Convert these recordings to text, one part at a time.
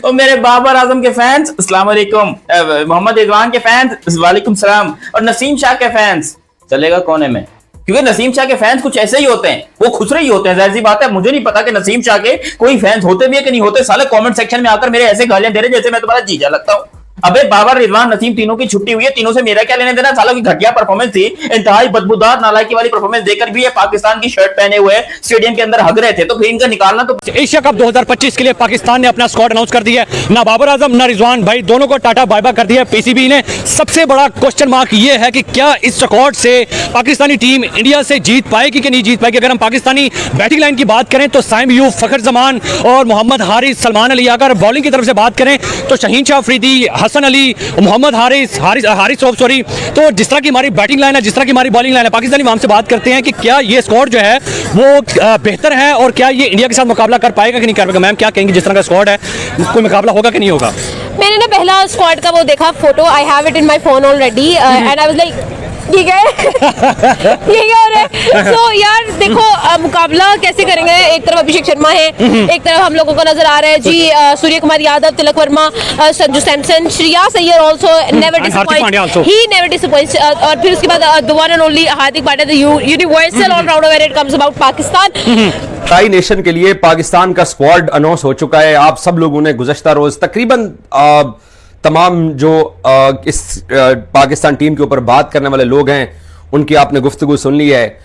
और मेरे बाबर आजम के फैंस अस्सलाम वालेकुम, मोहम्मद रिजवान के फैंस वालेकुम सलाम, और नसीम शाह के फैंस चलेगा कोने में, क्योंकि नसीम शाह के फैंस कुछ ऐसे ही होते हैं, वो खुसरे ही होते हैं। जाहिर सी बात है, मुझे नहीं पता कि नसीम शाह के कोई फैंस होते भी है कि नहीं होते। साले कमेंट सेक्शन में आकर मेरे ऐसे गालियां दे रहे जैसे मैं तुम्हारा जीजा लगता हूं। अबे बाबर, रिजवान, नसीम तीनों की छुट्टी हुई है, तीनों से मेरा क्या लेने देना। सालों की घटिया परफॉर्मेंस थी, इंतहाई बदबूदार नालायकी वाली परफॉर्मेंस देकर भी ये पाकिस्तान की शर्ट पहने हुए स्टेडियम के अंदर हग रहे थे, तो फिर इनका निकालना तो। एशिया कप 2025 के लिए पाकिस्तान ने अपना स्क्वाड अनाउंस कर दिया है। ना बाबर आजम ना रिजवान भाई, दोनों को टाटा बाय बाय कर दिया है पीसीबी ने। सबसे बड़ा क्वेश्चन मार्क ये है कि क्या इस स्क्वाड से पाकिस्तानी टीम इंडिया से जीत पाएगी कि नहीं जीत पाएगी। अगर हम पाकिस्तानी बैटिंग लाइन की बात करें तो साइम यूब, फखर जमान और मोहम्मद हारिस, सलमान अली। अगर बॉलिंग की तरफ से बात करें तो शहीन शाह अफरीदी, हसन अली, मोहम्मद हारिस सॉरी। तो जिस तरह की हमारी बैटिंग लाइन है, जिस तरह की हमारी बॉलिंग लाइन है, पाकिस्तानी वहां से बात करते हैं कि क्या ये स्क्वाड जो है वो बेहतर है और क्या ये इंडिया के साथ मुकाबला कर पाएगा कि नहीं कर पाएगा। मैम क्या कहेंगे, जिस तरह का स्क्वाड है कोई मुकाबला होगा कि नहीं होगा। मैंने ना पहला स्क्वाड का वो देखा photo, I have it in my phone already and I was like ठीक है ये क्या हो रहा है। सो यार देखो मुकाबला कैसे करेंगे। एक तरफ अभिषेक शर्मा है, एक तरफ हम लोगों को नजर आ रहा है जी Surya Kumar Yadav, Tilak Varma, Sanju Samson, Shreyas Iyer also never disappoint, he never disappoints. और फिर उसके बाद the one and only Hardik Pandya, the universal allrounder when it comes about Pakistan. Tri nation के लिए पाकिस्तान का स्क्वाड अनाउंस हो चुका है। आप सब लोगों ने गुज़श्ता रोज तकरीबन तमाम जो इस पाकिस्तान टीम के ऊपर बात करने वाले लोग हैं उनकी आपने गुफ्तगू सुन ली है।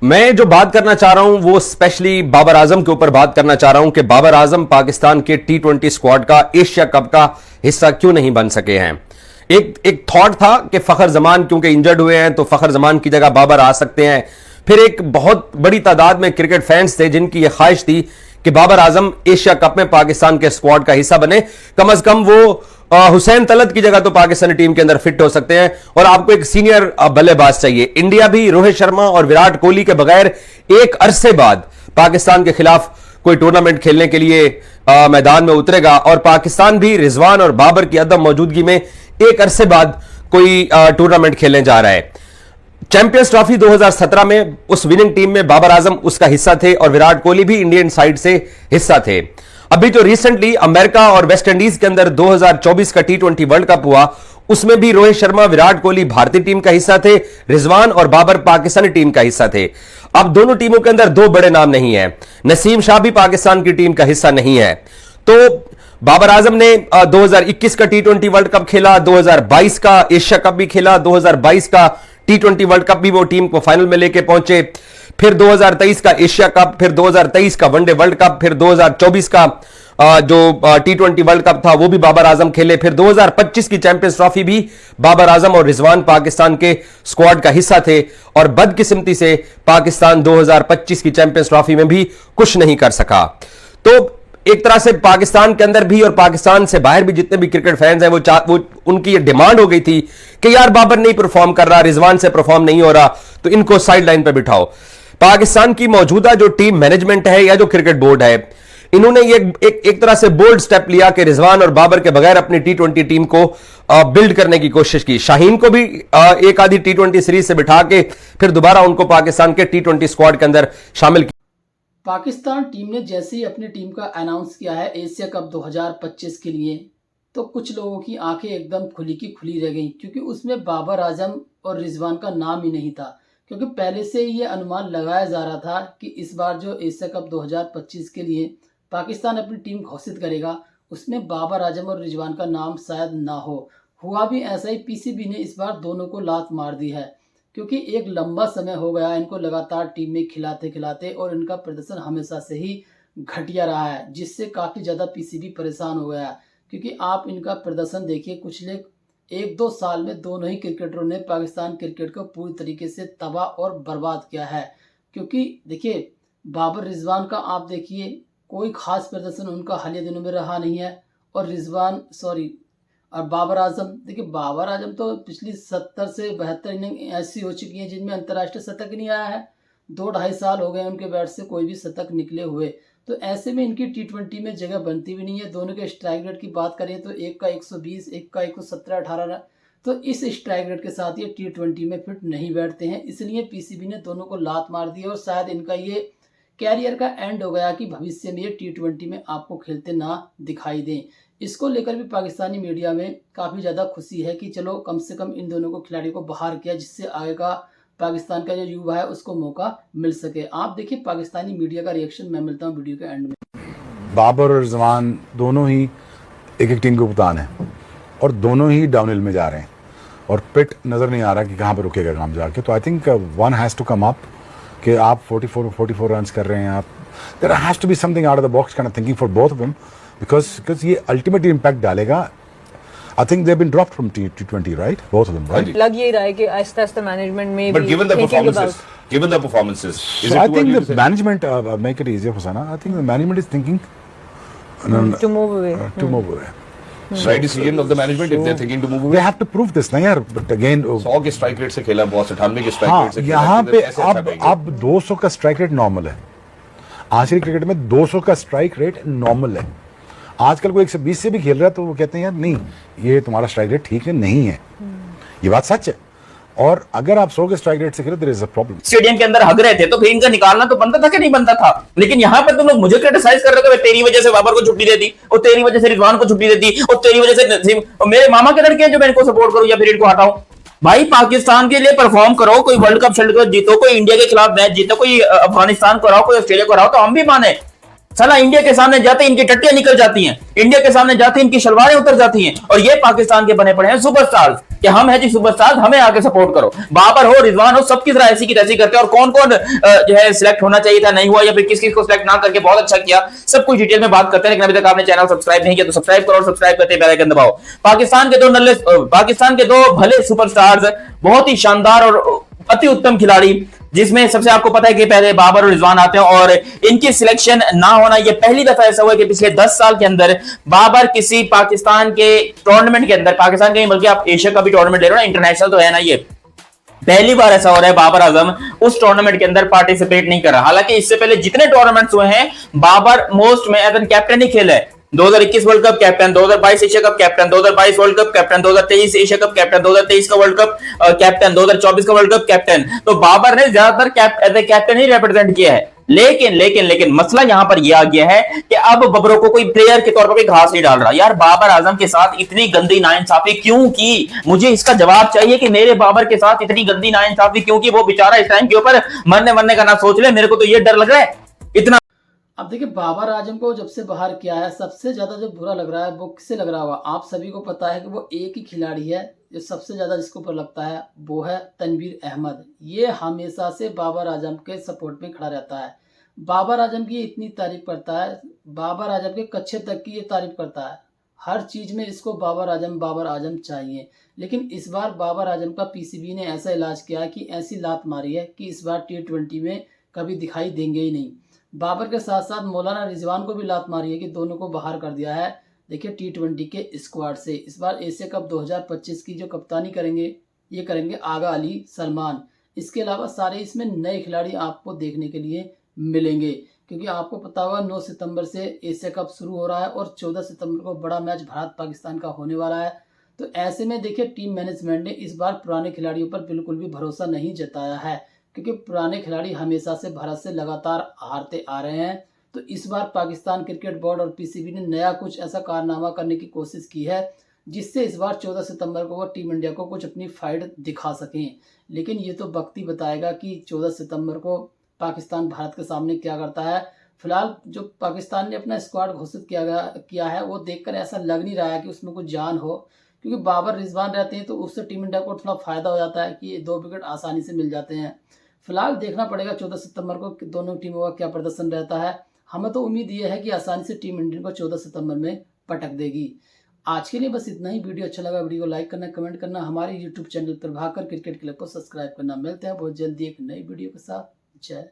मैं जो बात करना चाह रहा हूं वो स्पेशली बाबर आजम के ऊपर बात करना चाह रहा हूं कि बाबर आजम पाकिस्तान के T20 स्क्वाड का एशिया कप का हिस्सा क्यों नहीं बन सके हैं। एक थॉट था कि फखर जमान क्योंकि इंजर्ड हुए हैं तो फखर जमान की जगह बाबर आ सकते हैं। फिर एक बहुत बड़ी तादाद में क्रिकेट फैंस थे जिनकी यह ख्वाहिश थी कि बाबर आजम एशिया कप में पाकिस्तान के स्क्वाड का हिस्सा बने, कम से कम वो हुसैन तलत की जगह तो पाकिस्तानी टीम के अंदर फिट हो सकते हैं। और आपको एक सीनियर बल्लेबाज चाहिए। इंडिया भी रोहित शर्मा और विराट कोहली के बगैर एक अरसे बाद पाकिस्तान के खिलाफ कोई टूर्नामेंट खेलने के लिए मैदान में उतरेगा, और पाकिस्तान भी रिजवान और बाबर की अदम मौजूदगी में एक अरसे बाद कोई टूर्नामेंट खेलने जा रहा है। चैंपियंस ट्रॉफी 2017 में उस विनिंग टीम में बाबर आजम उसका हिस्सा थे और विराट कोहली भी इंडियन साइड से हिस्सा थे। अभी जो रिसेंटली अमेरिका और वेस्ट इंडीज के अंदर 2024 का T20 वर्ल्ड कप हुआ उसमें भी रोहित शर्मा, विराट कोहली भारतीय टीम का हिस्सा थे, रिजवान और बाबर पाकिस्तानी टीम का हिस्सा थे। अब दोनों टीमों के अंदर दो बड़े नाम नहीं है, नसीम शाह भी पाकिस्तान की टीम का हिस्सा नहीं है। तो बाबर आजम ने 2021 का T20 वर्ल्ड कप खेला, 2022 का एशिया कप भी खेला, 2022 का T20 वर्ल्ड कप भी वो टीम को फाइनल में लेके पहुंचे, फिर 2023 का एशिया कप, फिर 2023 का वनडे वर्ल्ड कप, फिर 2024 का जो T20 वर्ल्ड कप था वो भी बाबर आजम खेले, फिर 2025 की चैंपियंस ट्रॉफी भी बाबर आजम और रिजवान पाकिस्तान के स्क्वाड का हिस्सा थे। और बदकिस्मती से पाकिस्तान 2025 की चैंपियंस ट्रॉफी में भी कुछ नहीं कर सका। तो एक तरह से पाकिस्तान के अंदर भी और पाकिस्तान से बाहर भी जितने भी क्रिकेट फैंस हैं वो उनकी ये डिमांड हो गई थी कि यार बाबर नहीं परफॉर्म कर रहा, रिजवान से परफॉर्म नहीं हो रहा, तो इनको साइड लाइन पर बिठाओ। पाकिस्तान की मौजूदा जो टीम मैनेजमेंट है या जो क्रिकेट बोर्ड है, इन्होंने ये एक तरह से बोल्ड स्टेप लिया कि रिजवान और बाबर के बगैर अपनी T20 टीम को बिल्ड करने की कोशिश की। शाहीन को भी एक आधी T20 सीरीज से बिठा के फिर दोबारा उनको पाकिस्तान के T20 स्क्वाड के अंदर शामिल किया। पाकिस्तान टीम ने जैसे ही अपनी टीम का अनाउंस किया है एशिया कप 2025 के लिए, तो कुछ लोगों की आंखें एकदम खुली की खुली रह गई, क्योंकि उसमें बाबर आजम और रिजवान का नाम ही नहीं था। क्योंकि पहले से ये अनुमान लगाया जा रहा था कि इस बार जो एशिया कप 2025 के लिए पाकिस्तान अपनी टीम घोषित करेगा उसमें बाबर आजम और रिजवान का नाम शायद ना हो। हुआ भी ऐसा ही, पीसीबी ने इस बार दोनों को लात मार दी है, क्योंकि एक लंबा समय हो गया इनको लगातार टीम में खिलाते खिलाते और इनका प्रदर्शन हमेशा से ही घटिया रहा है, जिससे काफ़ी ज़्यादा पीसीबी परेशान हो गया है। क्योंकि आप इनका प्रदर्शन देखिए, पिछले 1-2 साल में दोनों ही क्रिकेटरों ने पाकिस्तान क्रिकेट को पूरी तरीके से तबाह और बर्बाद किया है। क्योंकि देखिए बाबर रिजवान का आप देखिए कोई खास प्रदर्शन उनका हालिया दिनों में रहा नहीं है, और बाबर आजम देखिए, बाबर आजम तो पिछली 70 से 72 इनिंग ऐसी हो चुकी हैं जिनमें अंतर्राष्ट्रीय शतक नहीं आया है। 2-2.5 साल हो गए उनके बैट से कोई भी शतक निकले हुए। तो ऐसे में इनकी T20 में जगह बनती भी नहीं है। दोनों के स्ट्राइक रेट की बात करें तो एक का 120, एक का 117-18 रन, तो इस स्ट्राइक रेट के साथ ये T20 में फिट नहीं बैठते हैं। इसलिए पीसीबी ने दोनों को लात मार दी और शायद इनका ये कैरियर का एंड हो गया कि भविष्य में ये T20 में आपको खेलते ना दिखाई दें। इसको लेकर भी पाकिस्तानी मीडिया में काफ़ी ज़्यादा खुशी है कि चलो कम से कम इन दोनों को खिलाड़ियों को बाहर किया, जिससे आगे का पाकिस्तान का जो युवा है उसको मौका मिल सके। आप देखिए पाकिस्तानी मीडिया का रिएक्शन। मैं मिलता हूँ वीडियो के एंड में। बाबर और रिजवान दोनों ही एक एक टीम के कप्तान हैं और दोनों ही डाउनहिल में जा रहे हैं और पिट नज़र नहीं आ रहा कि कहाँ पर रुकेगा काम जाके। तो I think one has to come up कि आप 44 रन कर रहे हैं, आप there has to be something out of the box kind of thinking for both of them because ये अल्टीमेटली इम्पैक्ट डालेगा। I think they've been dropped from T20, right? Both of them, right? लग यही रहा है कि आहिस्ता-आहिस्ता management में But भी given the thinking performances, is So it I too think early the to say? management make it easier for Sana. I think the management is thinking about to move away. to move away. Right decision of the management if they're thinking to move They away. have to prove this, ना यार. But again, 100 के strike rate से खेला बहुत 98 के strike हाँ rate से खेला यहाँ किधर पे कैसे अच्छा करेंगे? अब 200 का स्ट्राइक रेट नॉर्मल है। आखिरी क्रिकेट में 200 का स्ट्राइक रेट नॉर्मल है। आजकल कोई 120 से भी खेल रहा है तो वो कहते हैं यार नहीं, ये तुम्हारा स्ट्राइक रेट ठीक है नहीं है। ये बात सच है। और अगर आप 100 के स्ट्राइक रेट से खेलो there is a problem. Stadium के अंदर हग रहे थे तो फिर इनका निकालना तो बनता था कि नहीं बनता था। लेकिन यहाँ पर तुम लोग मुझे क्रिटिसाइज कर रहे हो कि तेरी वजह से बाबर को छुट्टी देती और तेरी वजह से रिजवान को छुट्टी देती और तेरी वजह से नसीम और मेरे मामा के लड़के हैं जो मैं इनको सपोर्ट करूं या फिर इनको हटाऊं। भाई पाकिस्तान के लिए परफॉर्म करो, कोई वर्ल्ड कप शल्ड कप जीतो, कोई इंडिया के खिलाफ मैच जीतो, कोई अफगानिस्तान को हराओ, कोई ऑस्ट्रेलिया को हराओ तो हम भी माने। साला इंडिया के सामने जाते इनकी टट्टियां निकल जाती हैं, इंडिया के सामने जाते इनकी शलवारें उतर जाती हैं। और ये पाकिस्तान के बने पड़े हैं सुपरस्टार्स कि हम हैं जी सुपरस्टार्स, हमें आके सपोर्ट करो। बाबर हो रिजवान हो सबकी तरह ऐसी की तैसी करते हैं। और कौन कौन जो है सिलेक्ट होना चाहिए था नहीं हुआ या फिर किस किस को सिलेक्ट ना करके बहुत अच्छा किया, सब कुछ डिटेल में बात करते हैं। लेकिन अभी तक आपने चैनल सब्सक्राइब नहीं किया तो सब्सक्राइब करो और सब्सक्राइब करते बेल आइकन दबाओ। पाकिस्तान के दो भले सुपरस्टार्स, बहुत ही शानदार और अति उत्तम खिलाड़ी, जिसमें सबसे आपको पता है कि पहले बाबर और रिजवान आते हैं और इनकी सिलेक्शन ना होना ये पहली दफा ऐसा हुआ है कि पिछले 10 साल के अंदर बाबर किसी पाकिस्तान के टूर्नामेंट के अंदर, पाकिस्तान के नहीं बल्कि आप एशिया का भी टूर्नामेंट ले रहे हो ना, इंटरनेशनल तो है ना, ये पहली बार ऐसा हो रहा है बाबर आजम उस टूर्नामेंट के अंदर पार्टिसिपेट नहीं कर रहा। हालांकि इससे पहले जितने टूर्नामेंट्स हुए हैं बाबर मोस्ट में एज एन कैप्टन ही खेला है। 2021 world cup captain, 2022 Asia cup captain, 2022 world cup captain, 2023 Asia cup captain, 2023 का वर्ल्ड कप कैप्टन, 2024 का वर्ल्ड कप कैप्टन। तो बाबर ने ज्यादातर कैप्टन ही रिप्रेजेंट किया है। लेकिन मसला यहां पर यह आ गया है कि अब बबरों को कोई प्लेयर के तौर पर भी घास नहीं डाल रहा। यार बाबर आजम के साथ इतनी गंदी नाइंसाफी क्यों की? मुझे इसका जवाब चाहिए कि मेरे बाबर के साथ इतनी गंदी नाइंसाफी क्यों की? वो बेचारा इस टाइम के ऊपर मरने का ना सोच ले। मेरे को तो ये डर लग रहा है इतना। अब देखिए बाबर आजम को जब से बाहर किया है सबसे ज्यादा जो बुरा लग रहा है वो किससे लग रहा होगा? आप सभी को पता है कि वो एक ही खिलाड़ी है जो सबसे ज्यादा जिसके ऊपर लगता है वो है तनवीर अहमद। ये हमेशा से बाबर आजम के सपोर्ट में खड़ा रहता है, बाबर आजम की इतनी तारीफ करता है, बाबर आजम के कच्चे तक की ये तारीफ करता है। हर चीज में इसको बाबर आजम चाहिए। लेकिन इस बार बाबर आजम का पीसीबी ने ऐसा इलाज किया है कि ऐसी लात मारी है कि इस बार T20 में कभी दिखाई देंगे ही नहीं। बाबर के साथ साथ मौलाना रिजवान को भी लात मारी है कि दोनों को बाहर कर दिया है। देखिए T20 के स्क्वाड से इस बार एशिया कप 2025 की जो कप्तानी करेंगे ये करेंगे आगा अली सलमान। इसके अलावा सारे इसमें नए खिलाड़ी आपको देखने के लिए मिलेंगे, क्योंकि आपको पता होगा 9 सितंबर से एशिया कप शुरू हो रहा है और 14 सितंबर को बड़ा मैच भारत पाकिस्तान का होने वाला है। तो ऐसे में देखिए टीम मैनेजमेंट ने इस बार पुराने खिलाड़ियों पर बिल्कुल भी भरोसा नहीं जताया है, क्योंकि पुराने खिलाड़ी हमेशा से भारत से लगातार हारते आ रहे हैं। तो इस बार पाकिस्तान क्रिकेट बोर्ड और पीसीबी ने नया कुछ ऐसा कारनामा करने की कोशिश की है जिससे इस बार 14 सितंबर को वो टीम इंडिया को कुछ अपनी फाइट दिखा सकें। लेकिन ये तो वक्त ही बताएगा कि 14 सितंबर को पाकिस्तान भारत के सामने क्या करता है। फिलहाल जो पाकिस्तान ने अपना स्क्वाड घोषित किया है वो देखकर ऐसा लग नहीं रहा है कि उसमें कुछ जान हो, क्योंकि बाबर रिजवान रहते हैं तो उससे टीम इंडिया को थोड़ा फायदा हो जाता है कि ये 2 विकेट आसानी से मिल जाते हैं। फिलहाल देखना पड़ेगा 14 सितंबर को दोनों टीमों का क्या प्रदर्शन रहता है। हमें तो उम्मीद ये है कि आसानी से टीम इंडिया को 14 सितंबर में पटक देगी। आज के लिए बस इतना ही। वीडियो अच्छा लगा वीडियो को लाइक करना, कमेंट करना, हमारे यूट्यूब चैनल पर भागकर क्रिकेट क्लब को सब्सक्राइब करना। मिलते हैं बहुत जल्दी एक नई वीडियो के साथ। जय